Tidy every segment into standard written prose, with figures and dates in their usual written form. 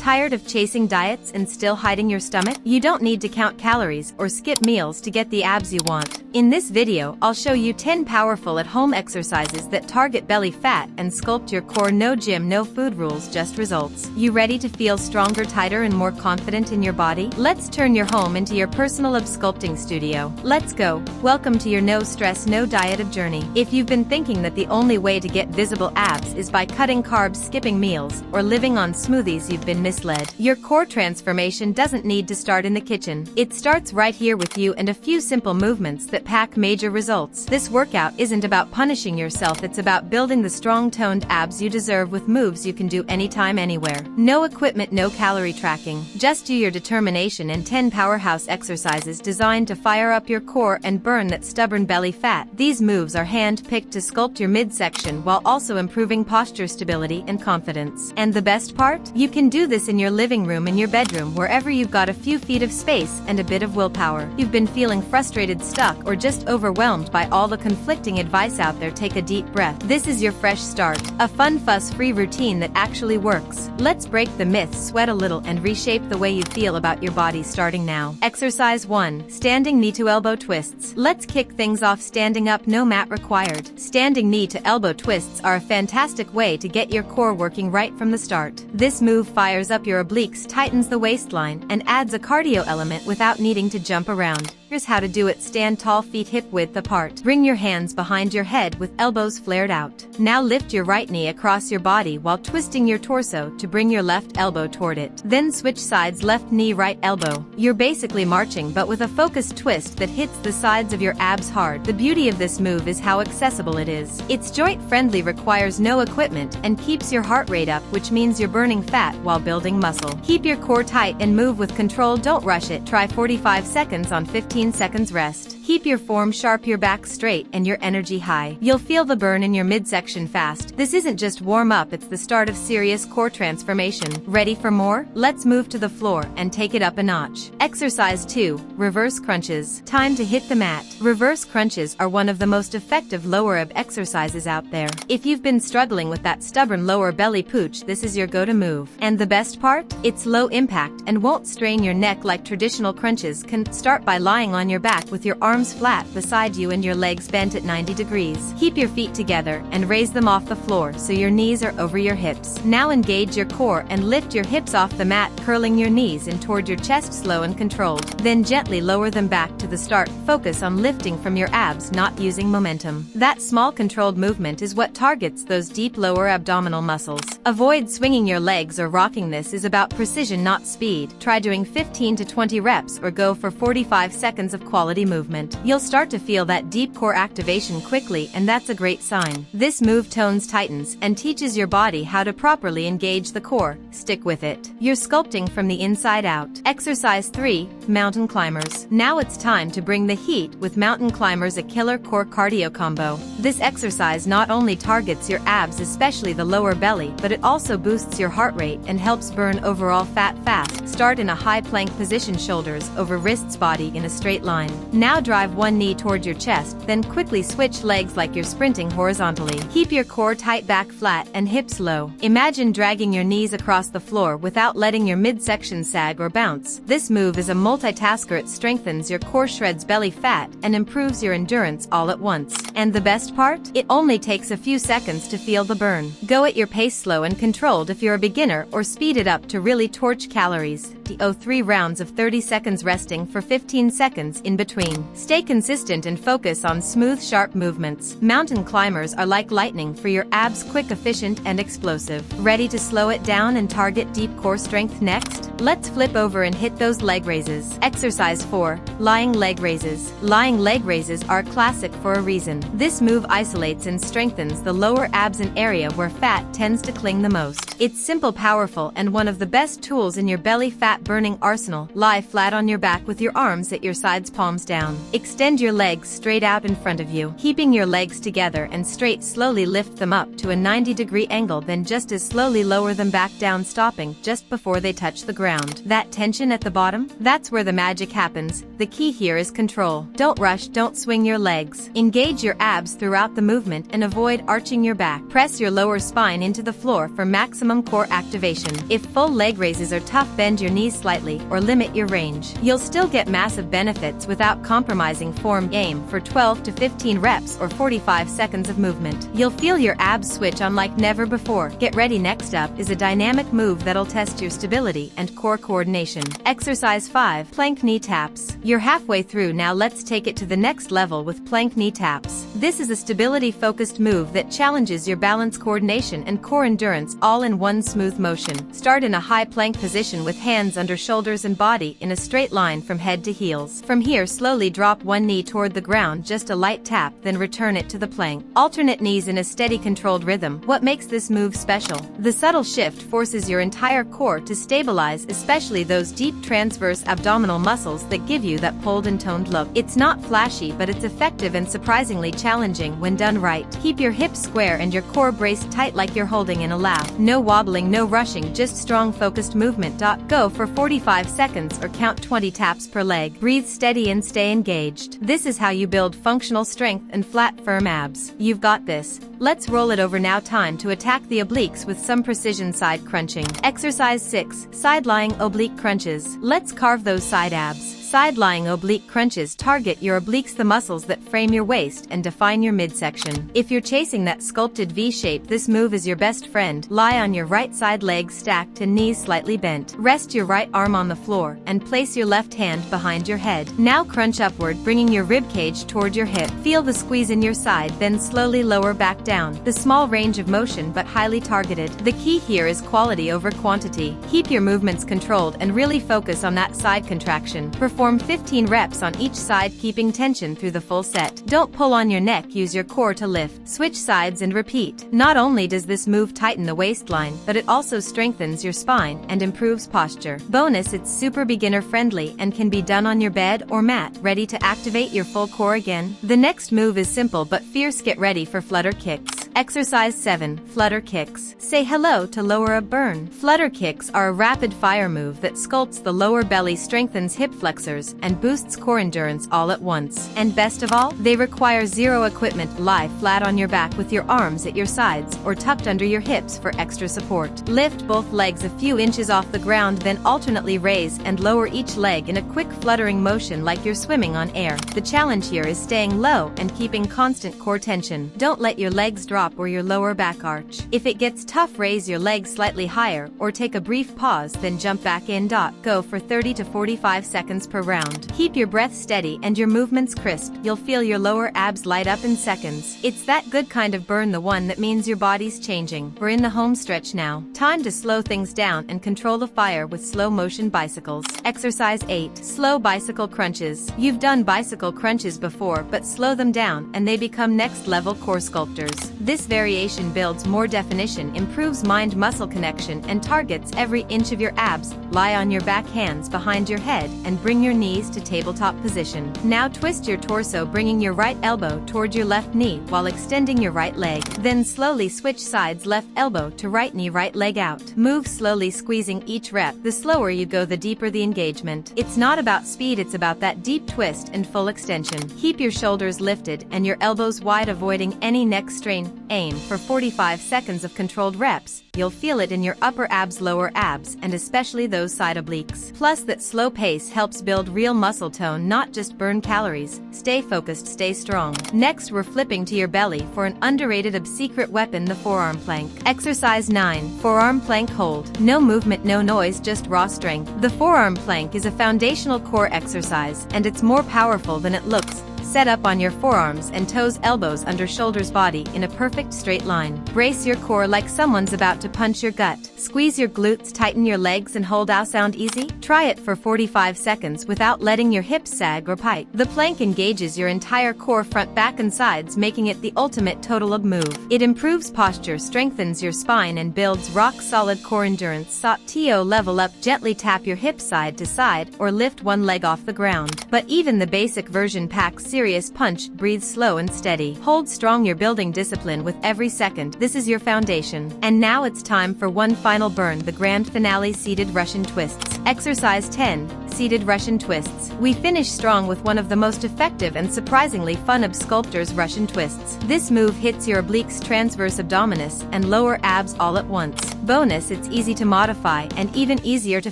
Tired of chasing diets and still hiding your stomach? You don't need to count calories or skip meals to get the abs you want. In this video, I'll show you 10 powerful at-home exercises that target belly fat and sculpt your core. No gym, no food rules, just results. You ready to feel stronger, tighter, and more confident in your body? Let's turn your home into your personal abs sculpting studio. Let's go. Welcome to your no stress, no diet ab journey. If you've been thinking that the only way to get visible abs is by cutting carbs, skipping meals, or living on smoothies, you've been misled. Your core transformation doesn't need to start in the kitchen. It starts right here with you and a few simple movements that pack major results. This workout isn't about punishing yourself, it's about building the strong, toned abs you deserve with moves you can do anytime, anywhere. No equipment, no calorie tracking. Just do your determination and 10 powerhouse exercises designed to fire up your core and burn that stubborn belly fat. These moves are hand-picked to sculpt your midsection while also improving posture stability and confidence. And the best part? You can do this in your living room, in your bedroom, wherever you've got a few feet of space and a bit of willpower. You've been feeling frustrated, stuck, or just overwhelmed by all the conflicting advice out there. Take a deep breath. This is your fresh start. A fun, fuss-free routine that actually works. Let's break the myths, sweat a little, and reshape the way you feel about your body starting now. Exercise 1. Standing knee to elbow twists. Let's kick things off standing up, no mat required. Standing knee to elbow twists are a fantastic way to get your core working right from the start. This move fires up your obliques, tightens the waistline, and adds a cardio element without needing to jump around. Here's how to do it. Stand tall, feet hip width apart. Bring your hands behind your head with elbows flared out. Now lift your right knee across your body while twisting your torso to bring your left elbow toward it. Then switch sides, left knee, right elbow. You're basically marching, but with a focused twist that hits the sides of your abs hard. The beauty of this move is how accessible it is. It's joint-friendly, requires no equipment, and keeps your heart rate up, which means you're burning fat while building muscle. Keep your core tight and move with control. Don't rush it. Try 45 seconds on 15 seconds rest. Keep your form sharp, your back straight, and your energy high. You'll feel the burn in your midsection fast. This isn't just warm up, it's the start of serious core transformation. Ready for more? Let's move to the floor and take it up a notch. Exercise 2. Reverse crunches. Time to hit the mat. Reverse crunches are one of the most effective lower ab exercises out there. If you've been struggling with that stubborn lower belly pooch, this is your go-to move. And the best part? It's low impact and won't strain your neck like traditional crunches can. Start by lying on your back with your arms flat beside you and your legs bent at 90 degrees. Keep your feet together and raise them off the floor so your knees are over your hips. Now engage your core and lift your hips off the mat, curling your knees in toward your chest, slow and controlled. Then gently lower them back to the start. Focus on lifting from your abs, not using momentum. That small controlled movement is what targets those deep lower abdominal muscles. Avoid swinging your legs or rocking. This is about precision, not speed. Try doing 15 to 20 reps or go for 45 seconds of quality movement. You'll start to feel that deep core activation quickly, and that's a great sign. This move tones, tightens, and teaches your body how to properly engage the core. Stick with it. You're sculpting from the inside out. Exercise 3. Mountain climbers. Now it's time to bring the heat with mountain climbers, a killer core cardio combo. This exercise not only targets your abs, especially the lower belly, but it also boosts your heart rate and helps burn overall fat fast. Start in a high plank position, shoulders over wrists, body in a straight line. Now drive one knee toward your chest, then quickly switch legs like you're sprinting horizontally. Keep your core tight, back flat, and hips low. Imagine dragging your knees across the floor without letting your midsection sag or bounce. This move is a multitasker. It strengthens your core, shreds belly fat, and improves your endurance all at once. And the best part? It only takes a few seconds to feel the burn. Go at your pace, slow and controlled if you're a beginner, or speed it up to really torch calories. 3 rounds of 30 seconds, resting for 15 seconds in between. Stay consistent and focus on smooth, sharp movements. Mountain climbers are like lightning for your abs, quick, efficient, and explosive. Ready to slow it down and target deep core strength next? Let's flip over and hit those leg raises. Exercise 4. Lying leg raises. Lying leg raises are a classic for a reason. This move isolates and strengthens the lower abs, an area where fat tends to cling the most. It's simple, powerful, and one of the best tools in your belly fat burning arsenal. Lie flat on your back with your arms at your sides, palms down. Extend your legs straight out in front of you. Keeping your legs together and straight, slowly lift them up to a 90-degree angle, then just as slowly lower them back down, stopping just before they touch the ground. ground. That tension at the bottom? That's where the magic happens. The key here is control. Don't rush, don't swing your legs. Engage your abs throughout the movement and avoid arching your back. Press your lower spine into the floor for maximum core activation. If full leg raises are tough, bend your knees slightly or limit your range. You'll still get massive benefits without compromising form. Aim for 12 to 15 reps or 45 seconds of movement. You'll feel your abs switch on like never before. Get ready. Next up is a dynamic move that'll test your stability and core coordination. Exercise 5. Plank knee taps. You're halfway through now. Let's take it to the next level with plank knee taps. This is a stability-focused move that challenges your balance, coordination, and core endurance all in one smooth motion. Start in a high plank position with hands under shoulders and body in a straight line from head to heels. From here, slowly drop one knee toward the ground, just a light tap, then return it to the plank. Alternate knees in a steady, controlled rhythm. What makes this move special? The subtle shift forces your entire core to stabilize, especially those deep transverse abdominal muscles that give you that pulled and toned look. It's not flashy, but it's effective and surprisingly challenging when done right. Keep your hips square and your core braced tight like you're holding in a laugh. No wobbling, no rushing, just strong focused movement. Go for 45 seconds or count 20 taps per leg. Breathe steady and stay engaged. This is how you build functional strength and flat, firm abs. You've got this. Let's roll it over now. Time to attack the obliques with some precision side crunching. Exercise 6. Side-lying oblique crunches. Let's carve those side abs. Side-lying oblique crunches target your obliques, the muscles that frame your waist and define your midsection. If you're chasing that sculpted V shape, this move is your best friend. Lie on your right side, legs stacked and knees slightly bent. Rest your right arm on the floor and place your left hand behind your head. Now crunch upward, bringing your rib cage toward your hip. Feel the squeeze in your side, then slowly lower back down. The small range of motion but highly targeted. The key here is quality over quantity. Keep your movements controlled and really focus on that side contraction. Perform 15 reps on each side, keeping tension through the full set. Don't pull on your neck, use your core to lift. Switch sides and repeat. Not only does this move tighten the waistline, but it also strengthens your spine and improves posture. Bonus, it's super beginner friendly and can be done on your bed or mat, ready to activate your full core again. The next move is simple but fierce. Get ready for flutter kicks. Exercise 7. Flutter kicks. Say hello to lower ab burn. Flutter kicks are a rapid-fire move that sculpts the lower belly, strengthens hip flexors, and boosts core endurance all at once. And best of all, they require zero equipment. Lie flat on your back with your arms at your sides or tucked under your hips for extra support. Lift both legs a few inches off the ground, then alternately raise and lower each leg in a quick fluttering motion like you're swimming on air. The challenge here is staying low and keeping constant core tension. Don't let your legs drop or your lower back arch. If it gets tough, raise your legs slightly higher or take a brief pause, then jump back in. Go for 30 to 45 seconds per round. Keep your breath steady and your movements crisp. You'll feel your lower abs light up in seconds. It's that good kind of burn, the one that means your body's changing. We're in the home stretch now. Time to slow things down and control the fire with slow motion bicycles. Exercise 8. Slow bicycle crunches. You've done bicycle crunches before, but slow them down and they become next level core sculptors. This variation builds more definition, improves mind-muscle connection, and targets every inch of your abs. Lie on your back, hands behind your head, and bring your knees to tabletop position. Now twist your torso, bringing your right elbow toward your left knee while extending your right leg. Then slowly switch sides, left elbow to right knee, right leg out. Move slowly, squeezing each rep. The slower you go, the deeper the engagement. It's not about speed, it's about that deep twist and full extension. Keep your shoulders lifted and your elbows wide, avoiding any neck strain. Aim for 45 seconds of controlled reps. You'll feel it in your upper abs, lower abs, and especially those side obliques. Plus, that slow pace helps build real muscle tone, not just burn calories. Stay focused, stay strong. Next, we're flipping to your belly for an underrated secret weapon, the forearm plank. Exercise 9. Forearm plank hold. No movement, no noise, just raw strength. The forearm plank is a foundational core exercise, and it's more powerful than it looks. Set up on your forearms and toes, elbows under shoulders, body in a perfect straight line. Brace your core like someone's about to punch your gut. Squeeze your glutes, tighten your legs, and hold out. Sound easy? Try it for 45 seconds without letting your hips sag or pike. The plank engages your entire core, front, back, and sides, making it the ultimate total ab move. It improves posture, strengthens your spine, and builds rock-solid core endurance. To level up, gently tap your hips side to side or lift one leg off the ground. But even the basic version packs serious punch, breathe slow and steady. Hold strong, you're building discipline with every second. This is your foundation. And now it's time for one final burn, the grand finale, seated Russian twists. Exercise 10, seated Russian twists. We finish strong with one of the most effective and surprisingly fun of sculptor's Russian twists. This move hits your obliques, transverse abdominis, and lower abs all at once. Bonus, it's easy to modify and even easier to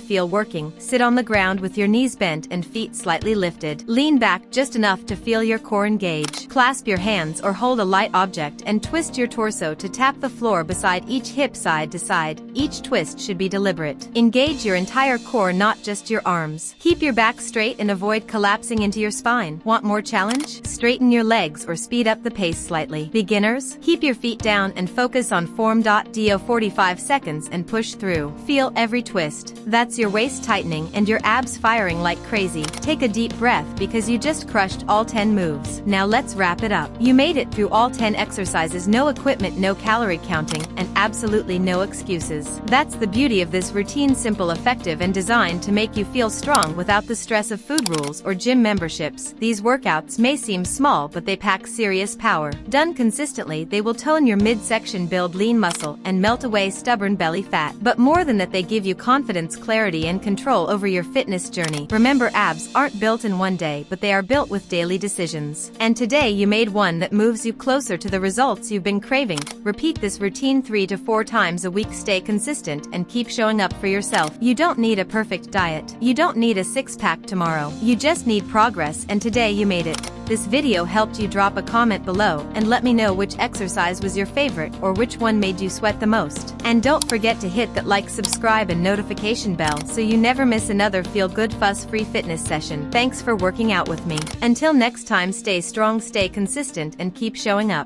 feel working. Sit on the ground with your knees bent and feet slightly lifted. Lean back just enough to feel your core engage. Clasp your hands or hold a light object and twist your torso to tap the floor beside each hip, side to side. Each twist should be deliberate. Engage your entire core, not just your arms. Keep your back straight and avoid collapsing into your spine. Want more challenge? Straighten your legs or speed up the pace slightly. Beginners, keep your feet down and focus on form. Do 45 seconds and push through. Feel every twist. That's your waist tightening and your abs firing like crazy. Take a deep breath because you just crushed all 10 moves. Now let's wrap it up. You made it through all 10 exercises, no equipment, no calorie counting, and absolutely no excuses. That's the beauty of this routine, simple, effective, and designed to make you feel strong without the stress of food rules or gym memberships. These workouts may seem small, but they pack serious power. Done consistently, they will tone your midsection, build lean muscle, and melt away stubborn belly fat. But more than that, they give you confidence, clarity, and control over your fitness journey. Remember, abs aren't built in one day, but they are built with daily decisions. And today you made one that moves you closer to the results you've been craving. Repeat this routine 3 to 4 times a week. Stay consistent and keep showing up for yourself. You don't need a perfect diet. You don't need a six-pack tomorrow. You just need progress, and today you made it. This video helped you? Drop a comment below and let me know which exercise was your favorite or which one made you sweat the most. And don't forget to hit that like, subscribe, and notification bell so you never miss another feel-good, fuss-free fitness session. Thanks for working out with me. Until next time, stay strong, stay consistent, and keep showing up.